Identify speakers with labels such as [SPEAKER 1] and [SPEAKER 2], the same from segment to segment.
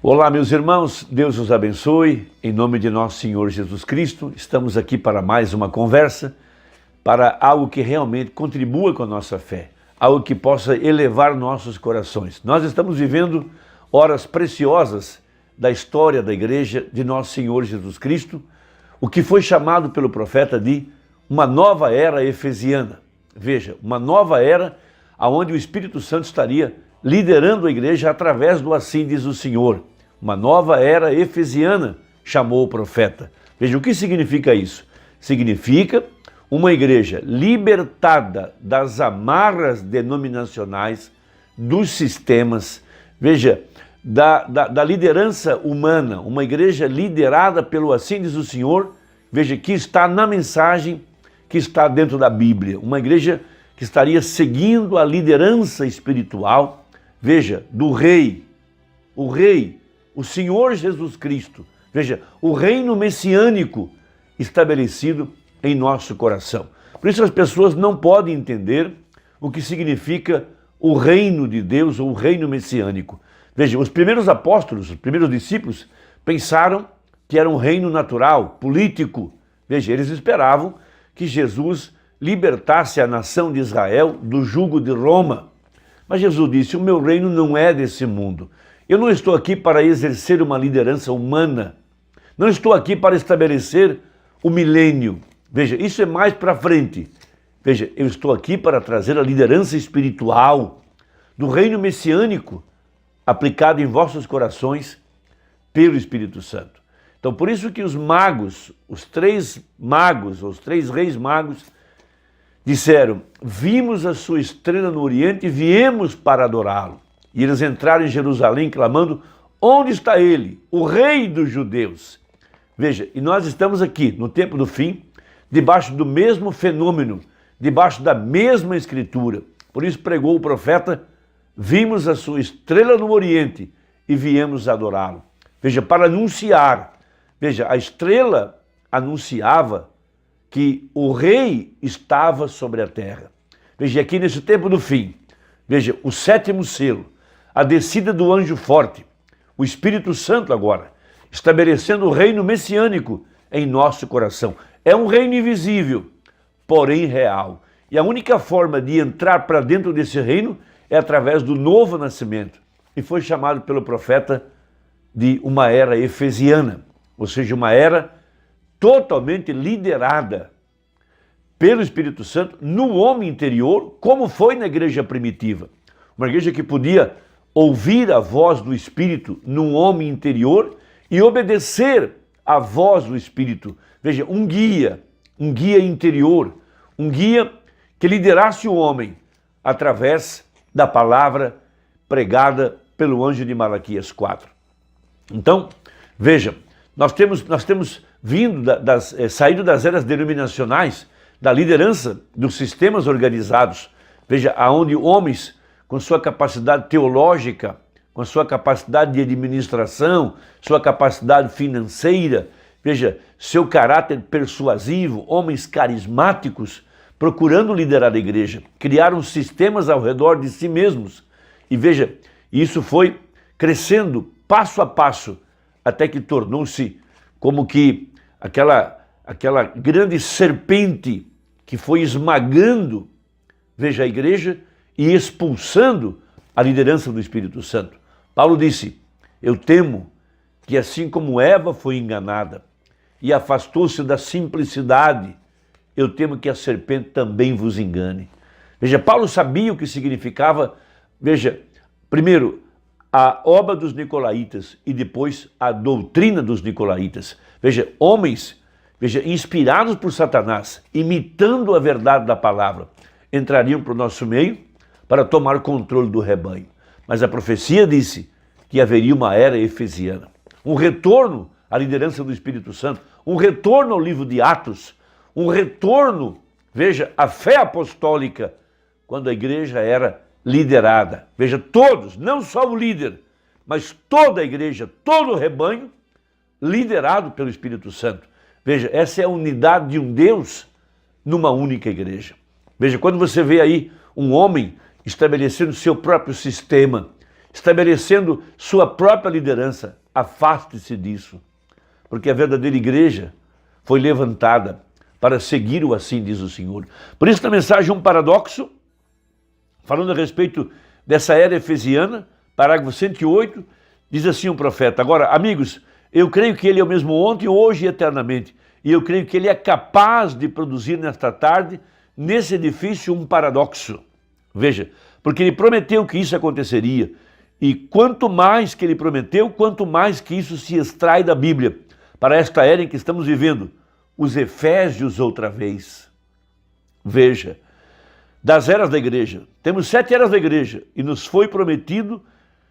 [SPEAKER 1] Olá, meus irmãos, Deus os abençoe, em nome de nosso Senhor Jesus Cristo. Estamos aqui para mais uma conversa, para algo que realmente contribua com a nossa fé, algo que possa elevar nossos corações. Nós estamos vivendo horas preciosas da história da igreja de nosso Senhor Jesus Cristo, o que foi chamado pelo profeta de uma nova era efesiana. Veja, uma nova era onde o Espírito Santo estaria liderando a igreja através do assim diz o Senhor. Uma nova era efesiana, chamou o profeta. Veja, o que significa isso? Significa uma igreja libertada das amarras denominacionais, dos sistemas, veja, da liderança humana, uma igreja liderada pelo assim diz o Senhor, veja, que está na mensagem que está dentro da Bíblia, uma igreja que estaria seguindo a liderança espiritual, veja, do rei, o Senhor Jesus Cristo, veja, o reino messiânico estabelecido em nosso coração. Por isso as pessoas não podem entender o que significa o reino de Deus ou o reino messiânico. Veja, os primeiros apóstolos, os primeiros discípulos, pensaram que era um reino natural, político. Veja, eles esperavam que Jesus libertasse a nação de Israel do jugo de Roma. Mas Jesus disse, o meu reino não é desse mundo. Eu não estou aqui para exercer uma liderança humana. Não estou aqui para estabelecer o milênio. Veja, isso é mais para frente. Veja, eu estou aqui para trazer a liderança espiritual do reino messiânico aplicado em vossos corações pelo Espírito Santo. Então, por isso que os magos, os três reis magos, disseram, vimos a sua estrela no Oriente e viemos para adorá-lo. E eles entraram em Jerusalém clamando, onde está ele, o rei dos judeus? Veja, e nós estamos aqui, no tempo do fim, debaixo do mesmo fenômeno, debaixo da mesma escritura. Por isso pregou o profeta, vimos a sua estrela no Oriente e viemos adorá-lo. Veja, para anunciar, veja, a estrela anunciava que o rei estava sobre a terra. Veja, aqui nesse tempo do fim, veja, o sétimo selo, a descida do anjo forte, o Espírito Santo agora, estabelecendo o reino messiânico em nosso coração. É um reino invisível, porém real. E a única forma de entrar para dentro desse reino é através do novo nascimento. E foi chamado pelo profeta de uma era efesiana, ou seja, uma era totalmente liderada pelo Espírito Santo no homem interior, como foi na igreja primitiva. Uma igreja que podia ouvir a voz do Espírito no homem interior e obedecer à voz do Espírito. Veja, um guia interior, um guia que liderasse o homem através da palavra pregada pelo anjo de Malaquias 4. Então, veja, nós temos vindo saído das eras denominacionais, da liderança dos sistemas organizados. Veja, aonde homens com sua capacidade teológica, com sua capacidade de administração, sua capacidade financeira, veja, seu caráter persuasivo, homens carismáticos, procurando liderar a igreja, criaram sistemas ao redor de si mesmos. E veja, isso foi crescendo passo a passo, até que tornou-se como que aquela grande serpente que foi esmagando, veja, a igreja e expulsando a liderança do Espírito Santo. Paulo disse, eu temo que assim como Eva foi enganada e afastou-se da simplicidade, eu temo que a serpente também vos engane. Veja, Paulo sabia o que significava, veja, primeiro, a obra dos nicolaítas e depois a doutrina dos nicolaítas. Veja, homens, veja, inspirados por Satanás, imitando a verdade da palavra, entrariam para o nosso meio para tomar controle do rebanho. Mas a profecia disse que haveria uma era efesiana, um retorno à liderança do Espírito Santo, um retorno ao livro de Atos, um retorno, veja, à fé apostólica, quando a igreja era liderada. Veja, todos, não só o líder, mas toda a igreja, todo o rebanho, liderado pelo Espírito Santo. Veja, essa é a unidade de um Deus numa única igreja. Veja, quando você vê aí um homem estabelecendo seu próprio sistema, estabelecendo sua própria liderança. Afaste-se disso, porque a verdadeira igreja foi levantada para seguir-o, assim diz o Senhor. Por isso, na mensagem, um paradoxo, falando a respeito dessa era efesiana, parágrafo 108, diz assim um profeta: agora, amigos, eu creio que ele é o mesmo ontem, hoje e eternamente, e eu creio que ele é capaz de produzir nesta tarde, nesse edifício, um paradoxo. Veja, porque ele prometeu que isso aconteceria, e quanto mais que ele prometeu, quanto mais que isso se extrai da Bíblia, para esta era em que estamos vivendo, os Efésios outra vez. Veja, das eras da igreja, temos 7 eras da igreja, e nos foi prometido,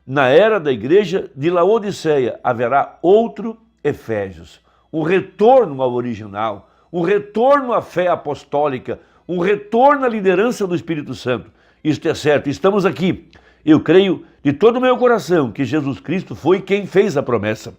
[SPEAKER 1] na era da igreja de Laodiceia, haverá outro Efésios, um retorno ao original, um retorno à fé apostólica, um retorno à liderança do Espírito Santo. Isto é certo, estamos aqui. Eu creio de todo o meu coração que Jesus Cristo foi quem fez a promessa.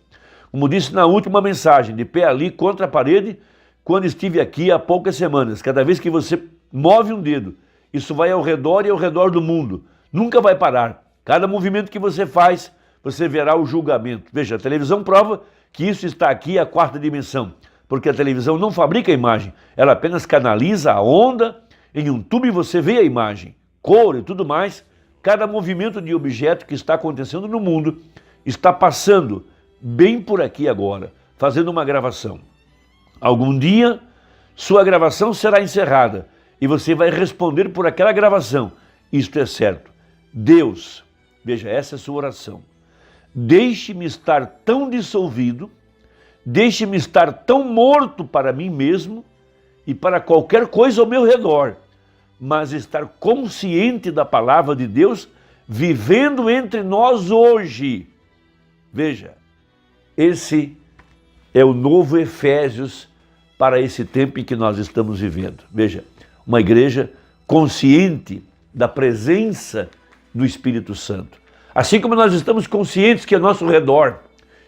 [SPEAKER 1] Como disse na última mensagem, de pé ali contra a parede, quando estive aqui há poucas semanas, cada vez que você move um dedo, isso vai ao redor e ao redor do mundo. Nunca vai parar. Cada movimento que você faz, você verá o julgamento. Veja, a televisão prova que isso está aqui, a 4ª dimensão. Porque a televisão não fabrica a imagem, ela apenas canaliza a onda em um tubo e você vê a imagem, cor e tudo mais. Cada movimento de objeto que está acontecendo no mundo está passando bem por aqui agora, fazendo uma gravação. Algum dia, sua gravação será encerrada e você vai responder por aquela gravação. Isto é certo. Deus, veja, essa é a sua oração. Deixe-me estar tão dissolvido, deixe-me estar tão morto para mim mesmo e para qualquer coisa ao meu redor, mas estar consciente da palavra de Deus, vivendo entre nós hoje. Veja, esse é o novo Efésios para esse tempo em que nós estamos vivendo. Veja, uma igreja consciente da presença do Espírito Santo. Assim como nós estamos conscientes que ao nosso redor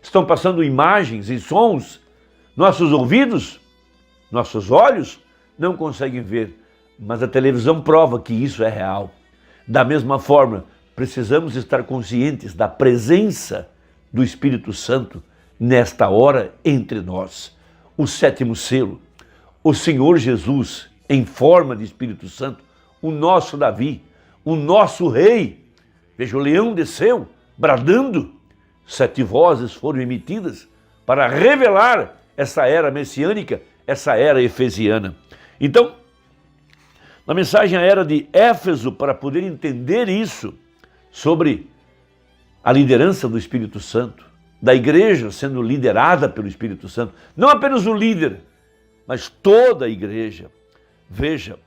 [SPEAKER 1] estão passando imagens e sons, nossos ouvidos, nossos olhos não conseguem ver, mas a televisão prova que isso é real. Da mesma forma, precisamos estar conscientes da presença do Espírito Santo nesta hora entre nós. O 7º selo, o Senhor Jesus em forma de Espírito Santo, o nosso Davi, o nosso rei. Veja, o leão desceu, bradando, 7 vozes foram emitidas para revelar essa era messiânica, essa era efesiana. Então, na mensagem à era de Éfeso, para poder entender isso, sobre a liderança do Espírito Santo, da igreja sendo liderada pelo Espírito Santo, não apenas o líder, mas toda a igreja. Veja,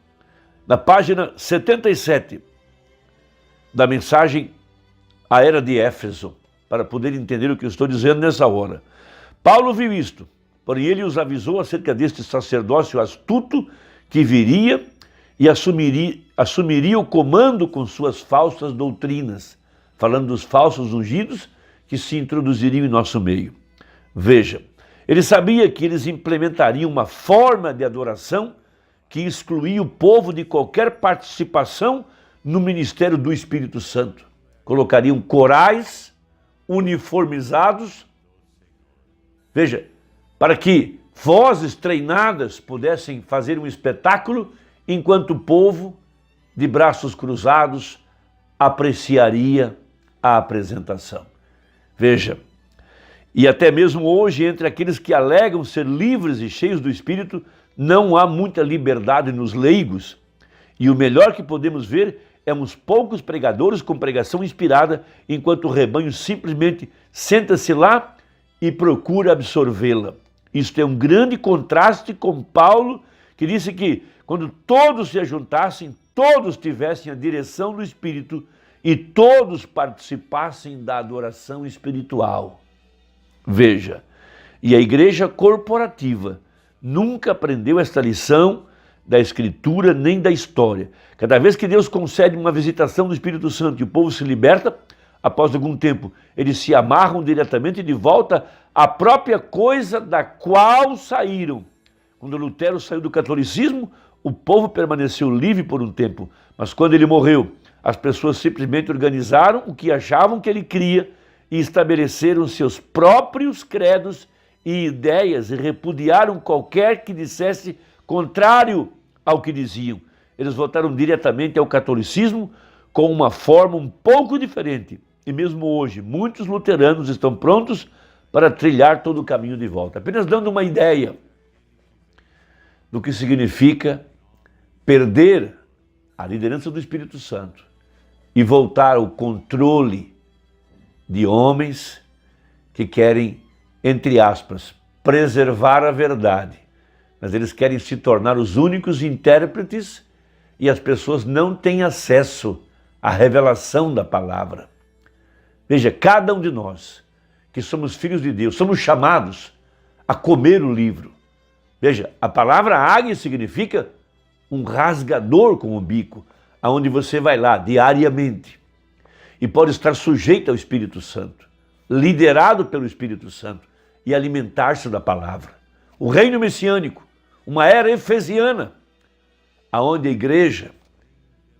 [SPEAKER 1] na página 77 da mensagem à era de Éfeso, para poder entender o que eu estou dizendo nessa hora. Paulo viu isto, porém ele os avisou acerca deste sacerdócio astuto que viria e assumiria o comando com suas falsas doutrinas, falando dos falsos ungidos que se introduziriam em nosso meio. Veja, ele sabia que eles implementariam uma forma de adoração que excluía o povo de qualquer participação no ministério do Espírito Santo. Colocariam corais uniformizados, veja, para que vozes treinadas pudessem fazer um espetáculo, enquanto o povo, de braços cruzados, apreciaria a apresentação. Veja, e até mesmo hoje, entre aqueles que alegam ser livres e cheios do Espírito, não há muita liberdade nos leigos. E o melhor que podemos ver é uns poucos pregadores com pregação inspirada, enquanto o rebanho simplesmente senta-se lá e procura absorvê-la. Isto é um grande contraste com Paulo, que disse que quando todos se ajuntassem, todos tivessem a direção do Espírito e todos participassem da adoração espiritual. Veja, e a igreja corporativa nunca aprendeu esta lição da Escritura nem da história. Cada vez que Deus concede uma visitação do Espírito Santo e o povo se liberta, após algum tempo eles se amarram diretamente de volta à própria coisa da qual saíram. Quando Lutero saiu do catolicismo, o povo permaneceu livre por um tempo, mas quando ele morreu, as pessoas simplesmente organizaram o que achavam que ele cria e estabeleceram seus próprios credos e ideias e repudiaram qualquer que dissesse contrário ao que diziam. Eles voltaram diretamente ao catolicismo com uma forma um pouco diferente. E mesmo hoje, muitos luteranos estão prontos para trilhar todo o caminho de volta. Apenas dando uma ideia do que significa perder a liderança do Espírito Santo e voltar ao controle de homens que querem, entre aspas, preservar a verdade. Mas eles querem se tornar os únicos intérpretes e as pessoas não têm acesso à revelação da palavra. Veja, cada um de nós que somos filhos de Deus, somos chamados a comer o livro. Veja, a palavra águia significa um rasgador com o bico, aonde você vai lá diariamente e pode estar sujeito ao Espírito Santo, liderado pelo Espírito Santo e alimentar-se da palavra. O reino messiânico, uma era efesiana, aonde a igreja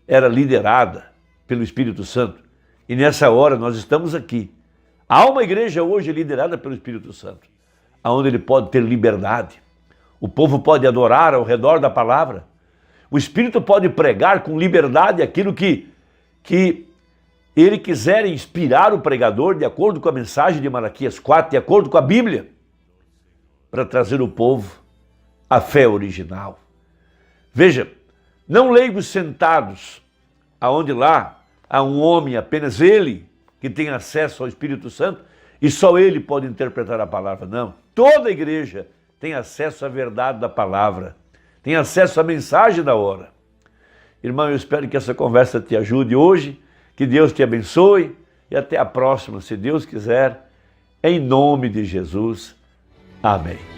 [SPEAKER 1] era liderada pelo Espírito Santo. E nessa hora nós estamos aqui. Há uma igreja hoje liderada pelo Espírito Santo, aonde ele pode ter liberdade. O povo pode adorar ao redor da palavra. O Espírito pode pregar com liberdade aquilo que ele quiser inspirar o pregador, de acordo com a mensagem de Malaquias 4, de acordo com a Bíblia, para trazer o povo à fé original. Veja, não leigos sentados, aonde lá há um homem, apenas ele, que tem acesso ao Espírito Santo, e só ele pode interpretar a palavra. Não, toda a igreja tem acesso à verdade da palavra, tem acesso à mensagem da hora. Irmão, eu espero que essa conversa te ajude hoje, que Deus te abençoe e até a próxima, se Deus quiser, em nome de Jesus. Amém.